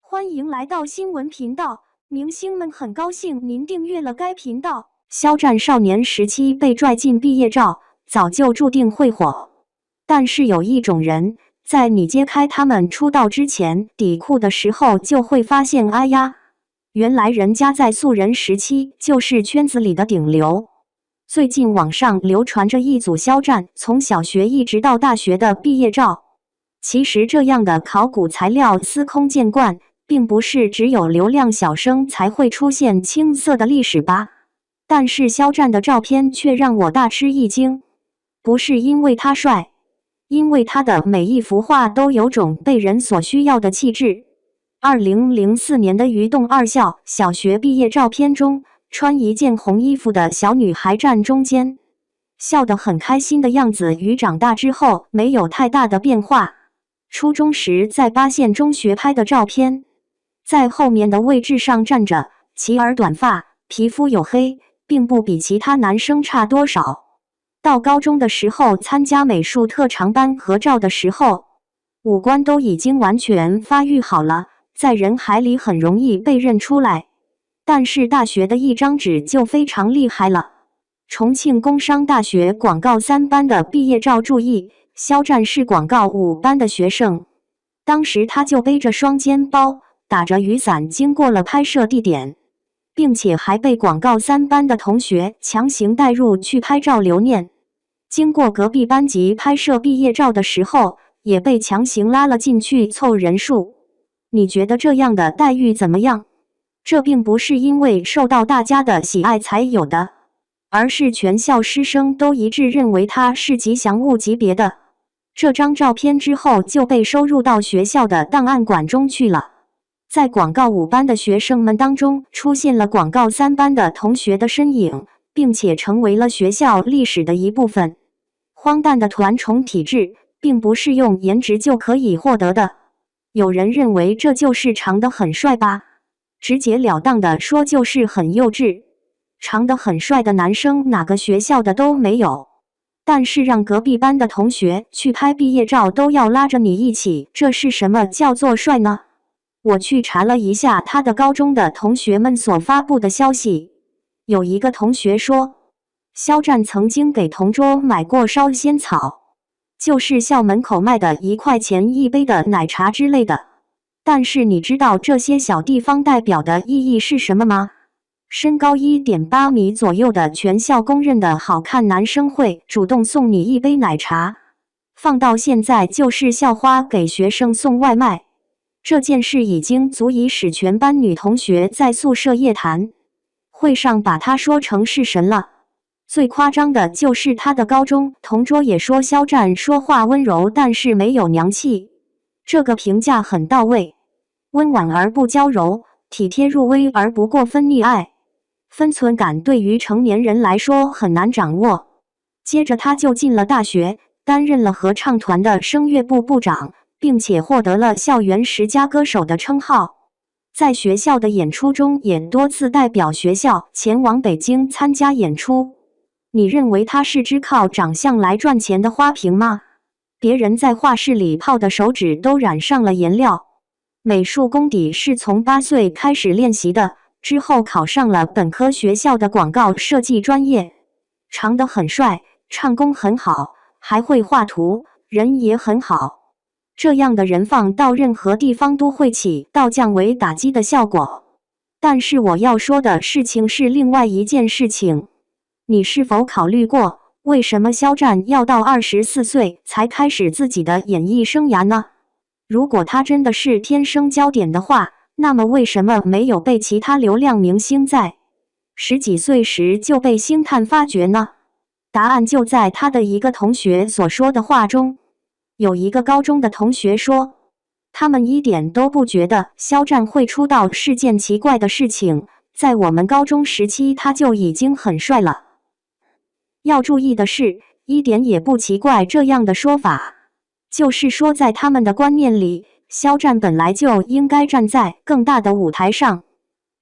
歡迎來到新聞頻道，明星們很高興您訂閱了該頻道。肖戰少年時期被拽進畢業照，早就注定會火。但是有一種人，在你揭開他們出道之前底褲的時候，就會發現，哎呀，原來人家在素人時期就是圈子裡的頂流。最近網上流傳着一組肖戰從小學一直到大學的畢業照。其實這樣的考古材料司空見慣，並不是只有流量小生才會出現青澀的歷史吧？但是肖戰的照片卻讓我大吃一驚，不是因為他帥，因為他的每一幅畫都有種被人所需要的氣質。2004年的魚洞二校小學畢業照片中，穿一件紅衣服的小女孩站中間，笑得很開心的樣子與長大之後沒有太大的變化。初中時在八線中學拍的照片，在後面的位置上站着，齊耳短髮，皮膚黝黑，並不比其他男生差多少。到高中的時候參加美術特長班合照的時候，五官都已經完全發育好了，在人海裡很容易被認出來。但是大學的一張紙就非常厲害了。重慶工商大學廣告3班的畢業照，注意，肖戰是廣告5班的學生，當時他就背着雙肩包，打着雨傘經過了拍攝地點，並且還被廣告3班的同學強行帶入去拍照留念。經過隔壁班級拍攝畢業照的時候，也被強行拉了進去湊人數。你覺得這樣的待遇怎麼樣？這並不是因為受到大家的喜愛才有的，而是全校師生都一致認為他是吉祥物級別的。這張照片之後就被收入到學校的檔案館中去了。在廣告5班的學生們當中，出現了廣告3班的同學的身影，並且成為了學校歷史的一部分。荒誕的團寵體質，並不是用顏值就可以獲得的。有人認為這就是長得很帥吧？直截了當的說，就是很幼稚。長得很帥的男生哪個學校的都沒有，但是讓隔壁班的同學去拍畢業照都要拉着你一起，這是什麼叫做帥呢？我去查了一下他的高中的同學們所發布的消息，有一個同學說，肖戰曾經給同桌買過燒仙草，就是校門口賣的1塊錢一杯的奶茶之類的。但是你知道這些小地方代表的意義是什麼嗎？身高1.8米左右的全校公認的好看男生會主動送你一杯奶茶，放到現在就是校花給學生送外賣。這件事已經足以使全班女同學在宿舍夜談會上把他說成是神了。最誇張的就是他的高中同桌也說肖戰說話溫柔，但是沒有娘氣。這個評價很到位，溫婉而不嬌柔，體貼入微而不過分溺愛。分寸感對於成年人來說很難掌握。接着他就進了大學，擔任了合唱團的聲樂部部長，並且獲得了校園10佳歌手的稱號。在學校的演出中也多次代表學校前往北京參加演出。你認為他是只靠長相來賺錢的花瓶嗎？別人在畫室裡泡的手指都染上了顏料。美術功底是從8歲開始練習的，之後考上了本科學校的廣告設計專業。長得很帥，唱功很好，還會畫圖，人也很好。這樣的人放到任何地方都會起到降維打擊的效果。但是我要說的事情是另外一件事情。你是否考慮過，為什麼肖戰要到24歲才開始自己的演藝生涯呢？如果他真的是天生焦點的話，那麼為什麼沒有被其他流量明星在10幾歲時就被星探發掘呢？答案就在他的一個同學所說的話中。有一個高中的同學說，他們一點都不覺得肖戰會出道是件奇怪的事情，在我們高中時期他就已經很帥了。要注意的是，一點也不奇怪這樣的說法，就是說在他們的觀念裡，肖戰本來就應該站在更大的舞台上。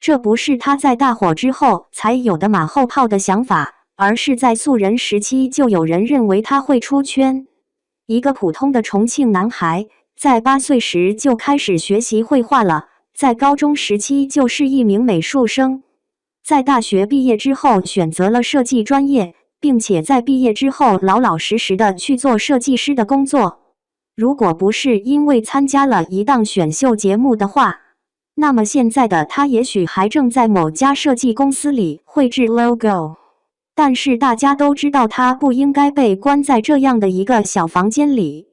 這不是他在大火之後才有的馬後炮的想法，而是在素人時期就有人認為他會出圈。一個普通的重慶男孩，在8歲時就開始學習繪畫了，在高中時期就是一名美術生，在大學畢業之後選擇了設計專業，並且在畢業之後老老實實的去做設計師的工作。如果不是因為參加了一檔選秀節目的話，那麼現在的他也許還正在某家設計公司裡繪製 logo。但是大家都知道他不應該被關在這樣的一個小房間裡，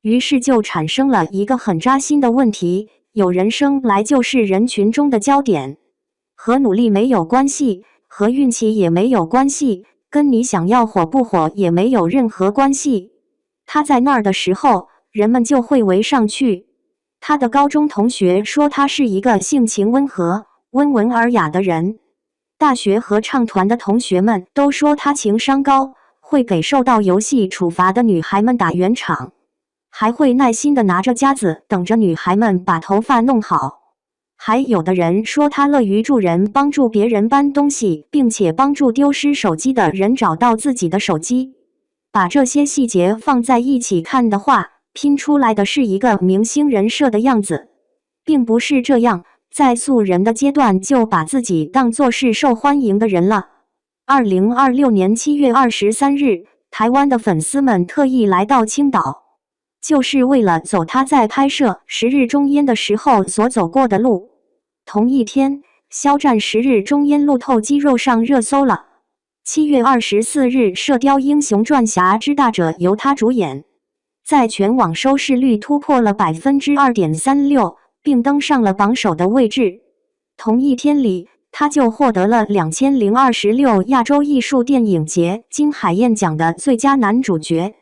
於是就產生了一個很扎心的問題：有人生來就是人群中的焦點，和努力沒有關係，和運氣也沒有關係，跟你想要火不火也沒有任何關係。他在那兒的時候，人們就會圍上去。他的高中同學說他是一個性情溫和、溫文爾雅的人。大學合唱團的同學們都說他情商高，會給受到遊戲處罰的女孩們打圓場，還會耐心地拿着夾子等着女孩們把頭髮弄好。還有的人說他樂於助人，幫助別人搬東西，並且幫助丟失手機的人找到自己的手機。把這些細節放在一起看的話，拼出來的是一個明星人設的樣子，並不是這樣，在素人的階段就把自己當作是受歡迎的人了。2026年7月23日，台灣的粉絲們特意來到青島，就是為了走他在拍攝《十日忠煙》的時候所走過的路。同一天，肖戰《十日忠煙》路透肌肉上熱搜了。7月24日，《射鵰英雄傳俠之大者》由他主演，在全網收視率突破了 2.36%， 並登上了榜首的位置。同一天裡，他就獲得了2026亞洲藝術電影節金海燕獎的最佳男主角。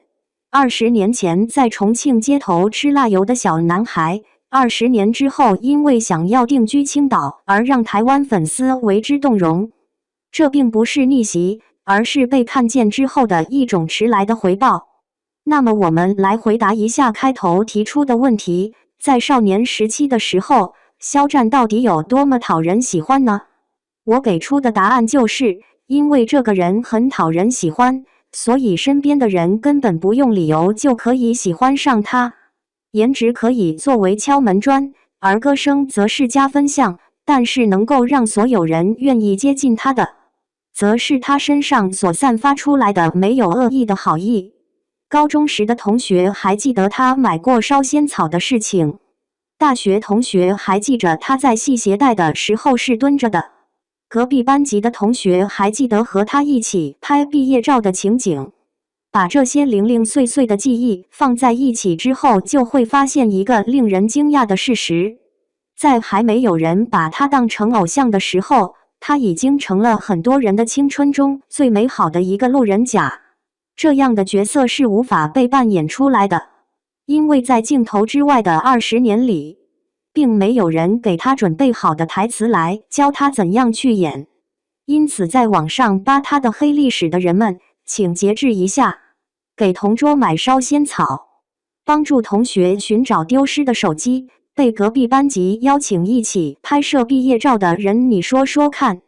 20年前在重慶街頭吃辣油的小男孩，20年之後因為想要定居青島而讓台灣粉絲為之動容。這並不是逆襲，而是被看見之後的一種遲來的回報。那麼我們來回答一下開頭提出的問題：在少年時期的時候，肖戰到底有多麼討人喜歡呢？我給出的答案就是，因為這個人很討人喜歡，所以身邊的人根本不用理由就可以喜歡上他。顏值可以作為敲門磚，而歌聲則是加分項，但是能夠讓所有人願意接近他的，則是他身上所散發出來的沒有惡意的好意。高中時的同學還記得他買過燒仙草的事情，大學同學還記着他在繫鞋帶的時候是蹲着的，隔壁班級的同學還記得和他一起拍畢業照的情景。把這些零零碎碎的記憶放在一起之後，就會發現一個令人驚訝的事實：在還沒有人把他當成偶像的時候，他已經成了很多人的青春中最美好的一個路人甲。這樣的角色是無法被扮演出來的，因為在鏡頭之外的20年裡，並沒有人給他準備好的台詞來教他怎樣去演。因此在網上扒他的黑歷史的人們，請節制一下。給同桌買燒仙草，幫助同學尋找丟失的手機，被隔壁班級邀請一起拍攝畢業照的人，你說說看，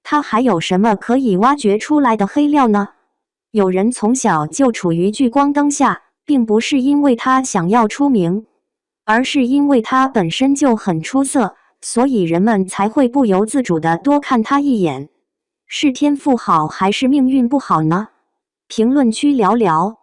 他還有什麼可以挖掘出來的黑料呢？有人從小就處於聚光燈下，並不是因為他想要出名，而是因為他本身就很出色，所以人們才會不由自主地多看他一眼。是天賦好還是命運不好呢？評論區聊聊。